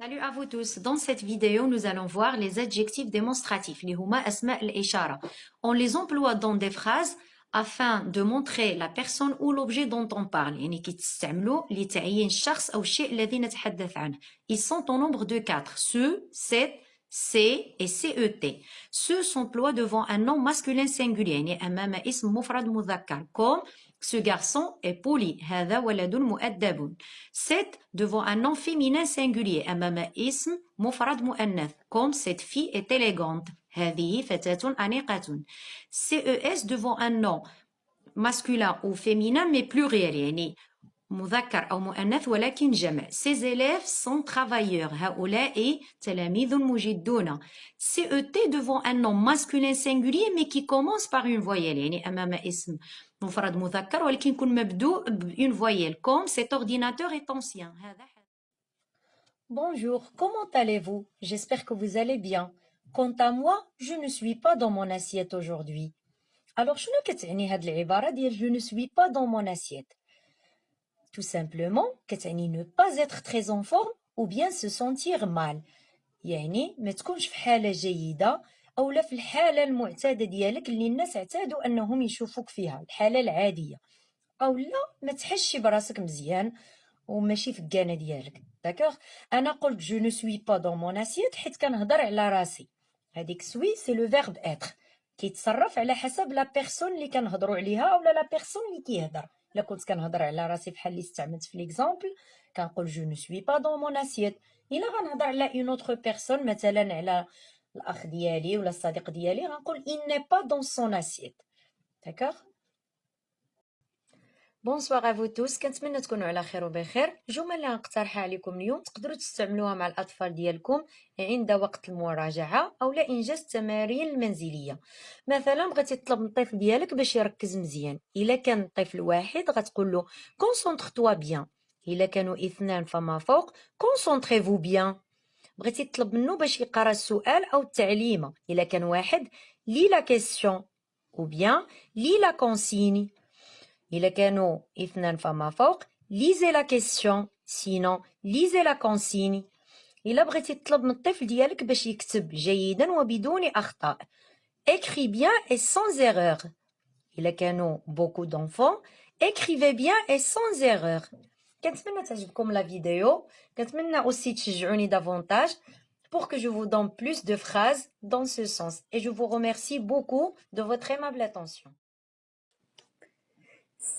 Salut à vous tous. Dans cette vidéo, nous allons voir les adjectifs démonstratifs, les huma asma al-ishara. On les emploie dans des phrases afin de montrer la personne ou l'objet dont on parle. يعني كيتستعملوا لتعيين الشخص أو الشيء الذي نتحدث عنه. Ils sont au nombre de 4. Ce, cette, C et CET. Ce s'emploie devant un nom masculin singulier. يعني أمام اسم مفرد مذكر. Comme ce garçon est poli. هذا ولد مؤدب. Cette devant un nom féminin singulier. أمام اسم مفرد مؤنث. Comme cette fille est élégante. هذه فتاة أنيقة. CES devant un nom masculin ou féminin mais pluriel. يعني مذكر أو مؤنث ولكن جمع. Ces élèves sont travailleurs. هؤلاء تلاميذ مجدون. CET devant un nom masculin singulier mais qui commence par une voyelle. يعني أمام اسم مفرد مذكر ولكن يكون مبدوء une voyelle. Comme cet ordinateur est ancien. Bonjour, comment allez-vous? J'espère que vous allez bien. Quant à moi, je ne suis pas dans mon assiette aujourd'hui. Alors, شنو كتعني هاد العبارة ديال je ne suis pas dans mon assiette? Tout simplement, كتعني ne pas être très en forme ou bien se sentir mal. يعني ما تكونش في حالة جيدة أو لا في الحالة المعتادة ديالك اللي الناس اعتادوا أنهم يشوفوك فيها الحالة العادية أو لا ما تحسش براسك مزيان وماشي في الكانة ديالك. داكوغ انا قلت جو نو سوي با دون مون اسيت حيت كنهضر على راسي. هذيك سوي سي لو فيرب اتر كيتصرف على حسب لا بيرسون اللي كنهضروا عليها اولا لا بيرسون اللي كيهضر. الا كنت كنهضر على راسي بحال اللي استعملت في ليكزامبل كنقول جو نو سوي با دون مون اسيت. الا غنهضر على اون اوتر بيرسون مثلا على الاخ ديالي ولا الصديق ديالي غنقول il n'est pas dans son assiette. داكوغ. بونسوار ا فو توس، كنتمنى تكونوا على خير وبخير. الجمل اللي غنقترحها عليكم اليوم تقدروا تستعملوها مع الاطفال ديالكم عند وقت المراجعه او لا انجاز التمارين المنزليه. مثلا بغيتي تطلب من الطفل ديالك باش يركز مزيان، الا كان طفل واحد غتقول له كونسونطر توا بيان، الا كانوا اثنان فما فوق كونسونطريفو بيان. بغيتي تطلب منه باش يقرا السؤال او التعليمه، الا كان واحد لي لا كيسيون او بيان لي لا كونسيني. إلا كانوا اثنان فما فوق lisez la question sinon lisez la consigne. إلا بغيتي تطلب من الطفل ديالك باش يكتب جيدا وبدون أخطاء écris bien et sans erreur. إلا كانوا beaucoup d'enfants écrivez bien et sans erreur. كنتمنى تعجبكم لا فيديو، كنتمنى aussi تشجعوني davantage pour que je vous donne plus de phrases dans ce sens et je vous remercie beaucoup de votre aimable attention.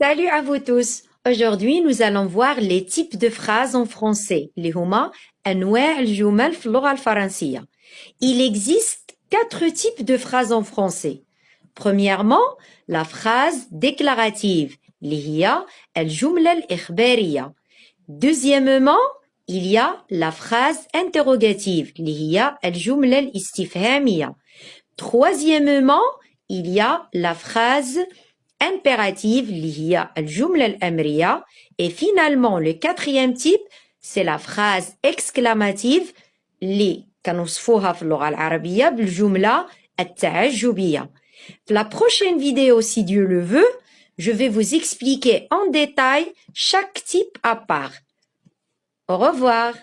Salut à vous tous. Aujourd'hui, nous allons voir les types de phrases en français. اللي هما أنواع الجمل في اللغة الفرنسية. Il existe 4 types de phrases en français. Premièrement, la phrase déclarative اللي هي الجملة الإخبارية. Deuxièmement, il y a la phrase interrogative اللي هي الجملة الاستفهامية. Troisièmement, il y a la phrase impérative اللي هي الجملة الأمرية. Et finalement, le quatrième type, c'est la phrase exclamative اللي كنوصفوها في اللغة العربية بالجملة التعجبية. في la prochaine vidéo, si Dieu le veut, je vais vous expliquer en détail chaque type à part. Au revoir.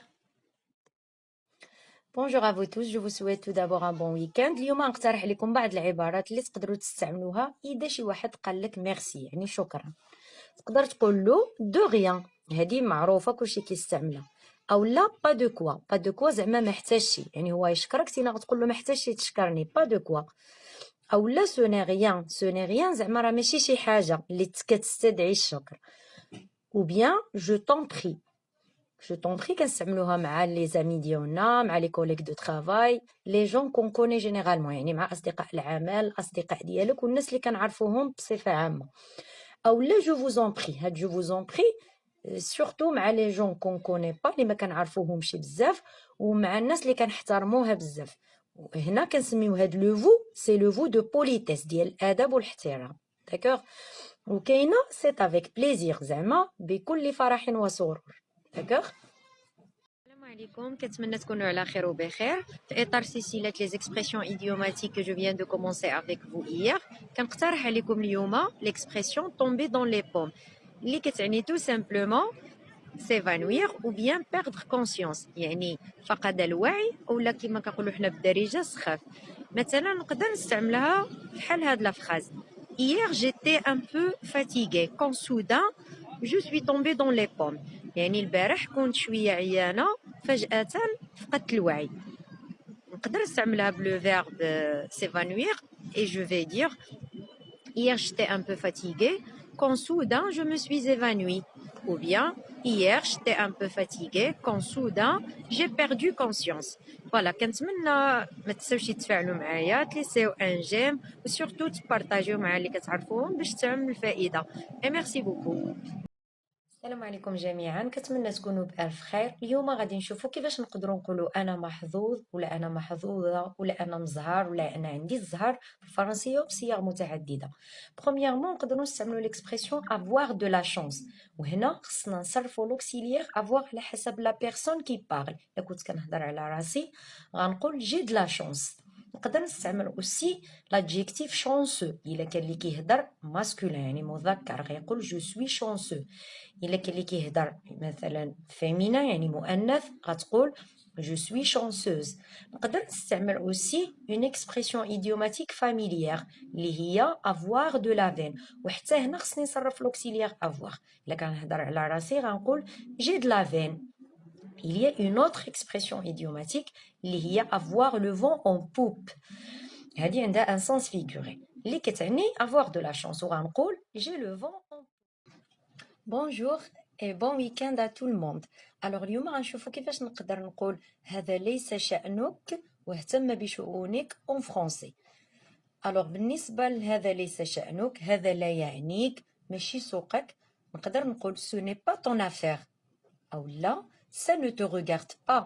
Bonjour à vous tous, je vous souhaite tout d'abord un bon week-end. اليوم غنقترح لكم بعض العبارات اللي تقدروا تستعملوها إذا شي واحد قال لك ميرسي يعني شكرا. تقدر تقول له دو غيان، هذه معروفة كلشي كيستعملها، أو لا با دو كوا. با دو كوا زعما ما احتاجش، يعني هو يشكرك تينا غتقول له ما احتاجش تشكرني با دو كوا. أو لا سو ني غيان، سو ني غيان زعما راه ماشي شي حاجة اللي كتستدعي الشكر. ou bien je t'en prie. Je t'en prie كنستعملوها مع لي زامي ديالنا، مع لي كوليك دو ترافاي، لي جون كون كوني جينيرالمون، يعني مع اصدقاء العمل، الاصدقاء ديالك والناس اللي كنعرفوهم بصفه عامه. او لا جو فوز اون بري، هاد جو فوز اون بري سورتو مع لي جون كون كوني با اللي ما كنعرفوهمش بزاف، ومع الناس اللي كنحترموها بزاف. هنا كنسميو هاد لو فو سي لو فو دو بوليتيس ديال الادب والاحترام. داكوغ. وكاينه سيت افيك بليزير زعما بكل فرح وسرور. داكوغ. السلام عليكم، كنتمنى تكونوا على خير وبخير. في اطار سلسله لي زيكسبرسيون ايديوماتيك que je viens de commencer avec vous hier، كنقترح عليكم اليوم ليكسبرسيون tomber dans les pommes اللي كتعني tout simplement s'évanouir ou bien perdre conscience يعني فقد الوعي أو كما كنقولوا حنا بالدارجة سخاف. مثلا نقدر نستعملها بحال هاد لا phrase Hier j'étais un peu fatiguée quand soudain je suis tombée dans les pommes يعني البارح كنت شوية عيانة فجأة فقدت الوعي. نقدر نستعملها بلو verbe s'évanouir et je vais dire Hier j'étais un peu fatiguée quand soudain je me suis évanouie ou bien hier j'étais un peu fatiguée quand soudain j'ai perdu conscience. Voilà, كنتمنى ما تنساوش تتفاعلوا معايا تليسيو ان جيم وسورتو تبارطاجيو مع اللي كتعرفوهم باش تعم الفائده. Et merci beaucoup. السلام عليكم جميعا، كنتمنى تكونوا بألف خير. اليوم غادي نشوفوا كيفاش نقدروا نقولوا انا محظوظ ولا انا محظوظه ولا انا مزهر ولا انا عندي الزهر بالفرنسيه بصيغ متعدده. برومييرمون نقدروا نستعملوا ليكسبرسيون avoir de la chance، وهنا خصنا نصرفوا لوكسيليير avoir على حسب لا بيرسون كي بارل. الا كنت كنهضر على راسي غنقول جي de la chance. نقدر نستعمل اوسي l'adjectif chanceux الا كان اللي كيهضر ماسكولين يعني مذكر غيقول جو سوي chanceux. إلا كان اللي كيهضر مثلا فيمينا يعني مؤنث غتقول je suis chanceuse. نقدر نستعمل اوسي une expression idiomatique familière اللي هي avoir de la veine، وحتى هنا خصني نصرف l'auxiliaire avoir. إلا كنهضر على راسي غنقول j'ai de la veine. Il y a une autre expression idiomatique اللي هي avoir le vent en poupe، هذه عندها un sens figuré اللي كتعني avoir de la chance، وغنقول j'ai le vent en poupe. Bonjour et bon week-end à tout le monde. Alors اليوم غنشوفوا كيفاش نقدر نقول هذا ليس شأنك واهتم بشؤونك en français. Alors بالنسبة لهذا ليس شأنك هذا لا يعنيك ماشي سوقك، نقدر نقول ce n'est pas ton affaire أو لا ça ne te regarde pas.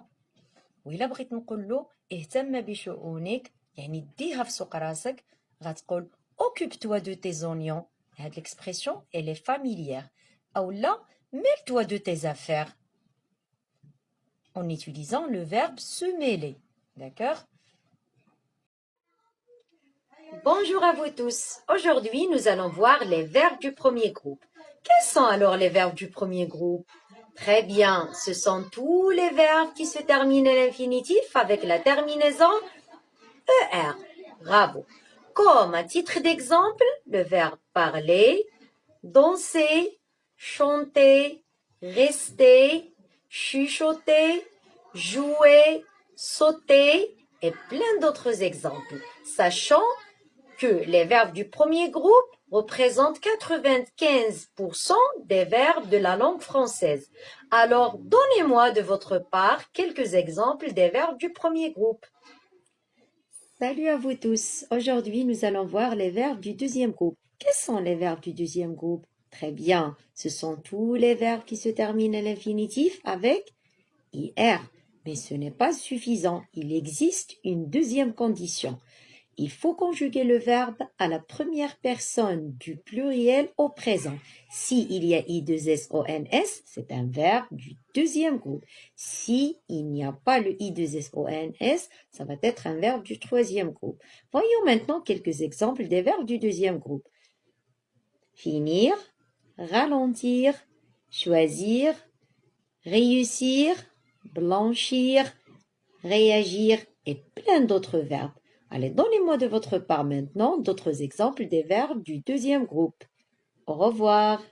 وإلا بغيت نقول له اهتم بشؤونك يعني ديها في سوق راسك غتقول occupe-toi de tes oignons. هاد l'expression elle est familière. Ou là, mêle-toi de tes affaires en utilisant le verbe se mêler. D'accord? Bonjour à vous tous. Aujourd'hui, nous allons voir les verbes du premier groupe. Quels sont alors les verbes du premier groupe? Très bien, ce sont tous les verbes qui se terminent à l'infinitif avec la terminaison ER. Bravo. Comme à titre d'exemple, le verbe parler, danser, chanter, rester, chuchoter, jouer, sauter et plein d'autres exemples. Sachant que les verbes du premier groupe représentent 95% des verbes de la langue française. Alors, donnez-moi de votre part quelques exemples des verbes du premier groupe. Salut à vous tous. Aujourd'hui, nous allons voir les verbes du deuxième groupe. Quels sont les verbes du deuxième groupe? Très bien, ce sont tous les verbes qui se terminent à l'infinitif avec IR. Mais ce n'est pas suffisant, il existe une deuxième condition. Il faut conjuguer le verbe à la première personne du pluriel au présent. S'il y a I2SONS, c'est un verbe du deuxième groupe. Si il n'y a pas le I2SONS, ça va être un verbe du troisième groupe. Voyons maintenant quelques exemples des verbes du deuxième groupe. Finir, ralentir, choisir, réussir, blanchir, réagir et plein d'autres verbes. Allez, donnez-moi de votre part maintenant d'autres exemples des verbes du deuxième groupe. Au revoir.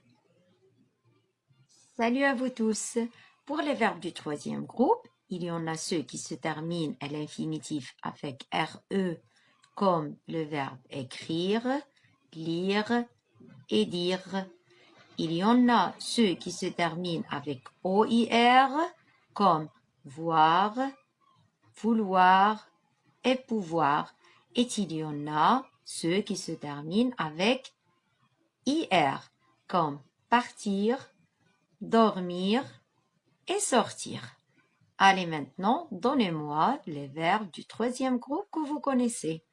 Salut à vous tous. Pour les verbes du troisième groupe, il y en a ceux qui se terminent à l'infinitif avec RE, comme le verbe écrire, lire et dire. Il y en a ceux qui se terminent avec OIR, comme voir, vouloir et pouvoir. Et il y en a ceux qui se terminent avec IR, comme partir, dormir et sortir. Allez maintenant, donnez-moi les verbes du troisième groupe que vous connaissez.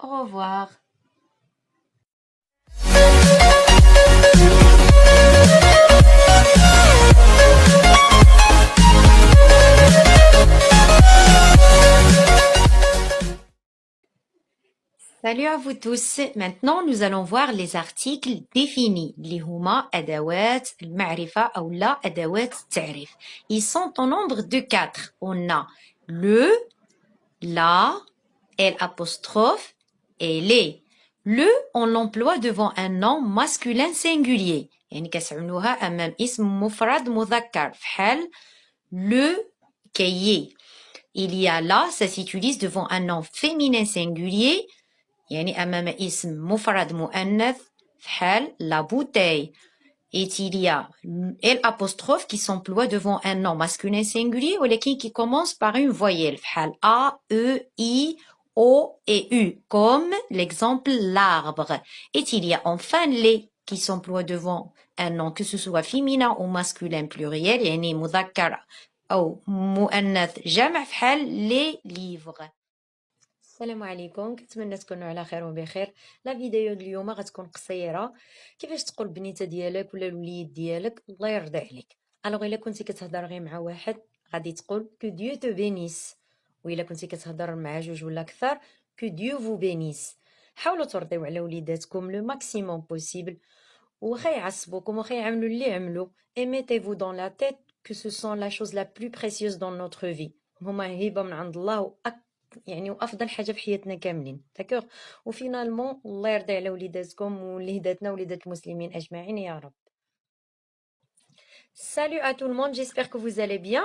Au revoir. Salut à vous tous. Maintenant, nous allons voir les articles définis. اللي هما أدوات المعرفة أو لا أدوات التعريف. Ils sont au nombre de 4. On a le, la, l'apostrophe et les. Le, on l'emploie devant un nom masculin singulier. يعني كتعملوها أمام اسم مفرد مذكر بحال le cahier. Il y a là, ça s'utilise devant un nom féminin singulier. يعني أمام اسم مفرد مؤنث بحال la bouteille. Et il y a l'apostrophe qui s'emploie devant un nom masculin singulier ولكن qui commence par une voyelle بحال A, E, I, O et U comme l'exemple l'arbre. Et il y a enfin les qui s'emploient devant un nom que ce soit féminin ou masculin pluriel يعني مذكر أو مؤنث جمع بحال les livres. السلام عليكم، كنتمنى تكونوا على خير وبخير. لا فيديو اليوم غتكون قصيره، كيفاش تقول بنيته ديالك ولا الوليد ديالك الله يرضي عليك. الوغ الا كنتي كتهضر غير مع واحد غادي تقول كو ديو تو بينيس، والا كنتي كتهضر مع جوج ولا اكثر كو ديو فو بينيس. حاولوا ترضيو على وليداتكم لو ماكسيموم بوسيبل، واخا يعصبوكم واخا يعملوا اللي عملوا et mettez-vous dans la tête que ce sont la chose la plus précieuse dans notre vie. هما هبه من عند الله يعني وافضل حاجه في حياتنا كاملين. داكوغ وفينالمون الله يرضي على وليداتكم وليداتنا وليدات المسلمين اجمعين يا رب. Salut à tout le monde, j'espère que vous allez bien.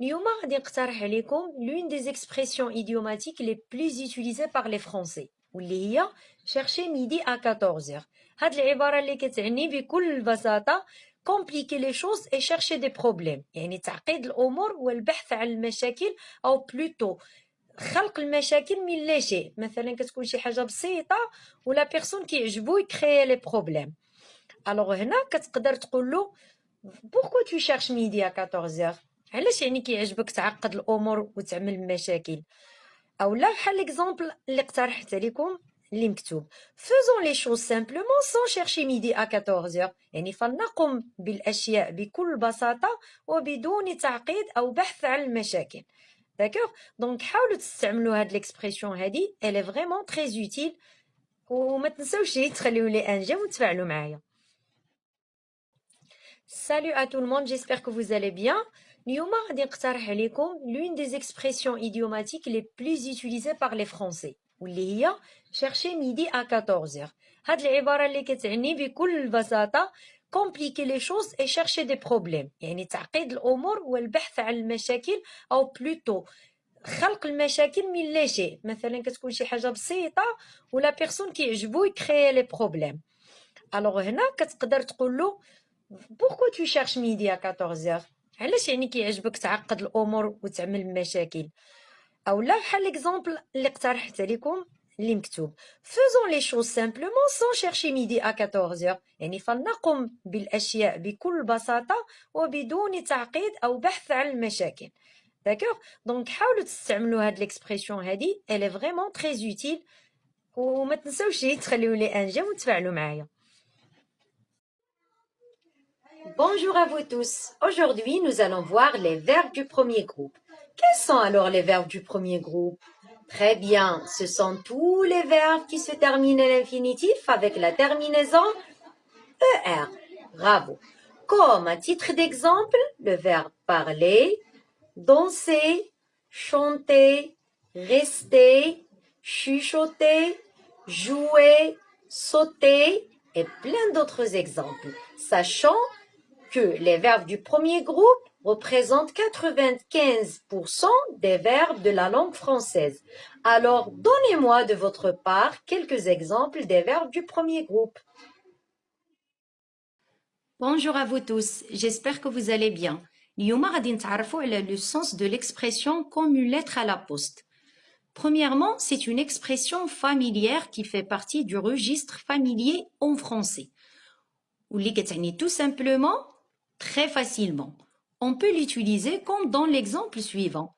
اليوم غادي نقترح عليكم l'une des expressions idiomatiques les plus utilisées par les Français واللي هي chercher midi à 14h. هاد العباره اللي كتعني بكل بساطه compliquer les choses et chercher des problèmes، يعني تعقيد الامور والبحث عن المشاكل او plutôt خلق المشاكل من لا شيء. مثلا كتكون شي حاجه بسيطه ولا بيرسون كيعجبو يكريي لي بروبليم. الوغ هنا كتقدر تقول له بوركو تو شيرش ميدي ا 14h، علاش يعني كيعجبك تعقد الامور وتعمل مشاكل. اولا بحال ليكزامبل اللي اقترحت عليكم اللي مكتوب faisons les choses simplement sans chercher midi à 14h، يعني فلنقم بالاشياء بكل بساطه وبدون تعقيد او بحث عن المشاكل. D'accord? Donc, حاولوا تستعملوا هاد l'expression هادي، elle est vraiment très utile. وما تنسوش تخليو لي ان جيم وتفاعلوا معايا. Salut à tout le monde, j'espère que vous allez bien. اليوم غادي نقترح عليكم l'une des expressions idiomatiques les plus utilisées par les Français واللي هي chercher midi à 14h. هاد العبارة اللي كتعني بكل بساطة compliquer les choses et chercher des problèmes، يعني تعقيد الأمور والبحث عن المشاكل أو plutôt خلق المشاكل من لا شيء. مثلا كتكون شي حاجة بسيطة ولا بيرسون كيعجبو يكريي لي بروبليم. الوغ هنا كتقدر تقول له بوركو تو شيرش ميدي ا 14h، علاش يعني كيعجبك تعقد الامور وتعمل مشاكل. اولا بحال ليكزامبل اللي اقترحت عليكم اللي مكتوب faisons les choses simplement sans chercher midi à 14h، يعني فلنقم بالاشياء بكل بساطه وبدون تعقيد او بحث عن المشاكل. داكوغ دونك حاولوا تستعملوا هاد ليكسبريسيون هادي، elle est vraiment très utile. وما تنسوش تخليو لي ان جيم وتفاعلوا معايا. Bonjour à vous tous. Aujourd'hui, nous allons voir les verbes du premier groupe. Quels sont alors les verbes du premier groupe? Très bien, ce sont tous les verbes qui se terminent à l'infinitif avec la terminaison ER. Bravo. Comme à titre d'exemple, le verbe parler, danser, chanter, rester, chuchoter, jouer, sauter et plein d'autres exemples. Sachant que les verbes du premier groupe représentent 95% des verbes de la langue française. Alors, donnez-moi de votre part quelques exemples des verbes du premier groupe. Bonjour à vous tous, j'espère que vous allez bien. اليوم غادي نتعرفوا على le sens de l'expression comme une lettre à la poste. Premièrement, c'est une expression familière qui fait partie du registre familier en français. واللي كتعني tout simplement très facilement. On peut l'utiliser comme dans l'exemple suivant.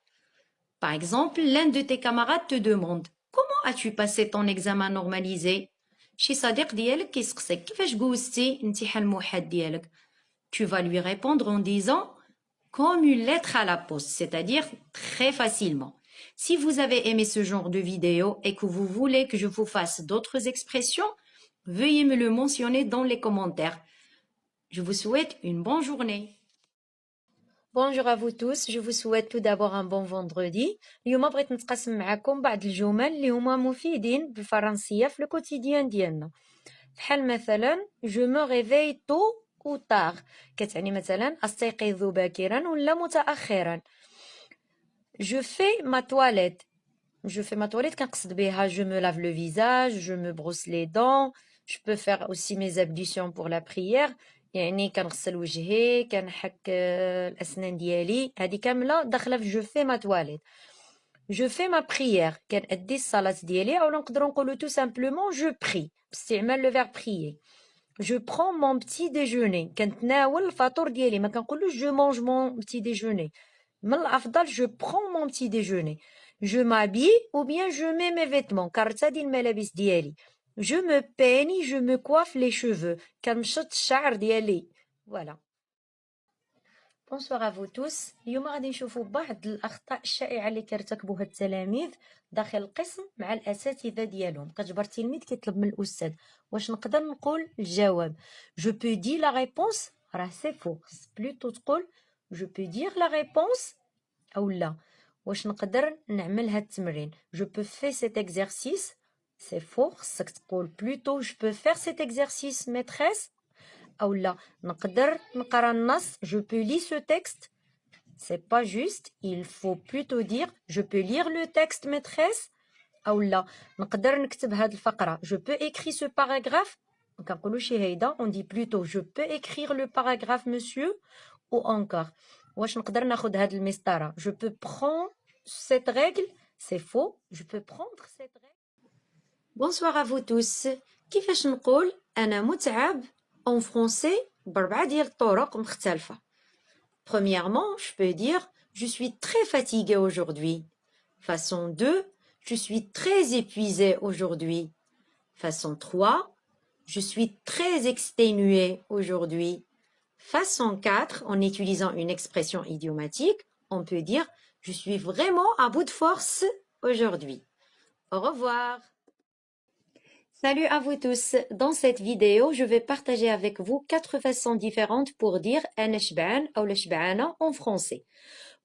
Par exemple, l'un de tes camarades te demande « Comment as-tu passé ton examen normalisé ?» شي صديق ديالك كيسقسيك كيفاش جوزتي الامتحان الموحد ديالك. Tu vas lui répondre en disant comme une lettre à la poste, c'est-à-dire très facilement. Si vous avez aimé ce genre de vidéo et que vous voulez que je vous fasse d'autres expressions, veuillez me le mentionner dans les commentaires. Je vous souhaite une bonne journée. Bonjour à vous tous, je vous souhaite tout d'abord un bon vendredi. اليوم بغيت نتقاسم معكم بعض الجمل اللي هما مفيدين بالفرنسية في الكوتيديان ديالنا. بحال مثلا je me réveille tôt ou tard كتعني مثلا استيقظ باكرا ولا متأخرا. je fais ma toilette كنقصد بها je me lave le visage, je me brosse les dents. je peux faire aussi mes ablutions pour la prière, يعني كنغسل وجهي كنحك الأسنان ديالي، هذه كاملة داخلة في je fais ma toilette. je fais ma prière كنأدي الصلاة ديالي، أو نقدروا نقولوا tout simplement je prie باستعمال le verbe prier. je prends mon petit déjeuner كنتناول الفطور ديالي، ما كنقولوش je mange mon petit déjeuner، من الأفضل je prends mon petit déjeuner. je m'habille ou bien je mets mes vêtements كنرتدي الملابس ديالي. je me peigne, je me coiffe les cheveux كنمشط الشعر ديالي. voilà. Bonsoir à vous tous. اليوم غادي نشوفوا بعض الأخطاء الشائعة اللي كيرتكبوها التلاميذ داخل القسم مع الأساتذة ديالهم. كتجبر التلميذ كيطلب من الأستاذ واش نقدر نقول الجواب. je peux dire la réponse راه سي فو، بلوتو تقول je peux dire la réponse أو لا. واش نقدر نعمل هاد التمرين je peux faire cet exercice سي فو، خصك تقول بلوتو je peux faire cet exercice maîtresse أو لا. نقدر نقرا النص je peux lire ce texte c'est pas juste, il faut plutôt dire je peux lire le texte maîtresse أو لا. نقدر نكتب هاد الفقرة je peux écrire ce paragraphe، ما كنقولوش هيدا، on dit plutôt je peux écrire le paragraphe monsieur. ou encore واش نقدر ناخد هاد المسطرة je peux prendre cette règle c'est faux, je peux prendre cette règle. Bonsoir à vous tous. كيفاش نقول أنا متعب en français بأربعة ديال الطرق مختلفة. Premièrement, je peux dire je suis très fatiguée aujourd'hui. Façon 2, je suis très épuisée aujourd'hui. Façon 3, je suis très exténuée aujourd'hui. Façon 4, en utilisant une expression idiomatique, on peut dire je suis vraiment à bout de force aujourd'hui. Au revoir. Salut à vous tous. Dans cette vidéo, je vais partager avec vous 4 façons différentes pour dire أنا شبعان أو شبعانة en français.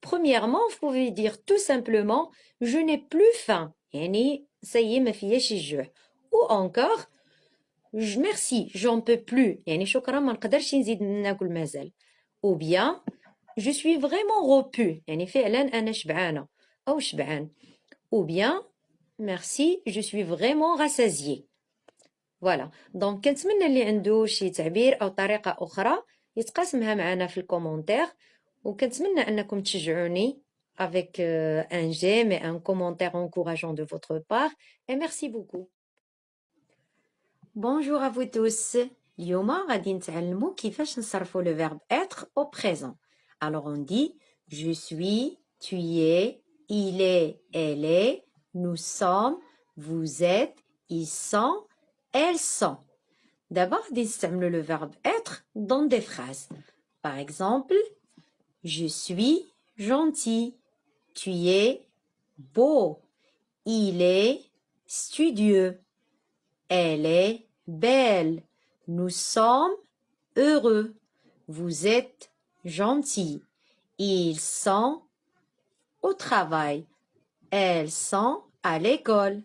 Premièrement, vous pouvez dire tout simplement je n'ai plus faim. يعني ça y est ما فياش الجوع. Ou encore merci, j'en peux plus. يعني شكرا ما نقدرش نزيد ناكل مازال. Ou bien je suis vraiment repu. يعني فعلا أنا شبعانة أو شبعان. Ou bien merci, je suis vraiment rassasié. فوالا دونك كنتمنى اللي عنده شي تعبير او طريقه اخرى يتقاسمها معنا في الكومونتير، وكنتمنى انكم تشجعوني avec un j'aime et un commentaire encourageant de votre part et merci beaucoup. Bonjour à vous tous. اليوم غادي نتعلموا كيفاش نصرفوا le verbe être au présent. Alors on dit je suis, tu es, il est, elle est, nous sommes, vous êtes, ils sont, elles sont. D'abord, نستعملوا le verbe être dans des phrases. Par exemple, je suis gentil, tu es beau, il est studieux, elle est belle, nous sommes heureux, vous êtes gentil, ils sont au travail, elles sont à l'école.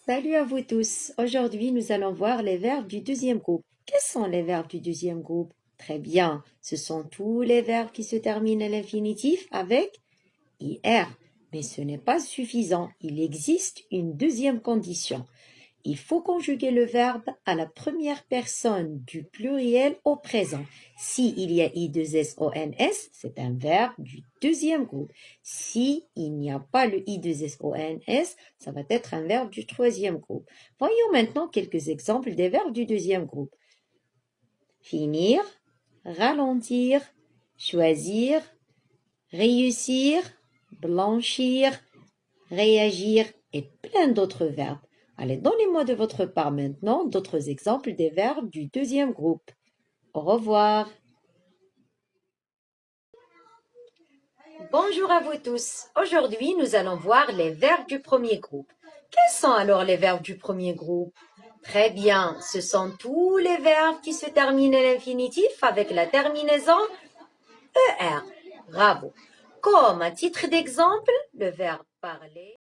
Salut à vous tous. Aujourd'hui, nous allons voir les verbes du deuxième groupe. Quels sont les verbes du deuxième groupe? Très bien. Ce sont tous les verbes qui se terminent à l'infinitif avec IR. Mais ce n'est pas suffisant. Il existe une deuxième condition. Il faut conjuguer le verbe à la première personne du pluriel au présent. Si il y a I2SONS, c'est un verbe du deuxième groupe. Si il n'y a pas le I2SONS, ça va être un verbe du troisième groupe. Voyons maintenant quelques exemples des verbes du deuxième groupe. Finir, ralentir, choisir, réussir, blanchir, réagir et plein d'autres verbes. Allez, donnez-moi de votre part maintenant d'autres exemples des verbes du deuxième groupe. Au revoir. Bonjour à vous tous. Aujourd'hui, nous allons voir les verbes du premier groupe. Quels sont alors les verbes du premier groupe? Très bien, ce sont tous les verbes qui se terminent à l'infinitif avec la terminaison ER. Bravo. Comme à titre d'exemple, le verbe parler.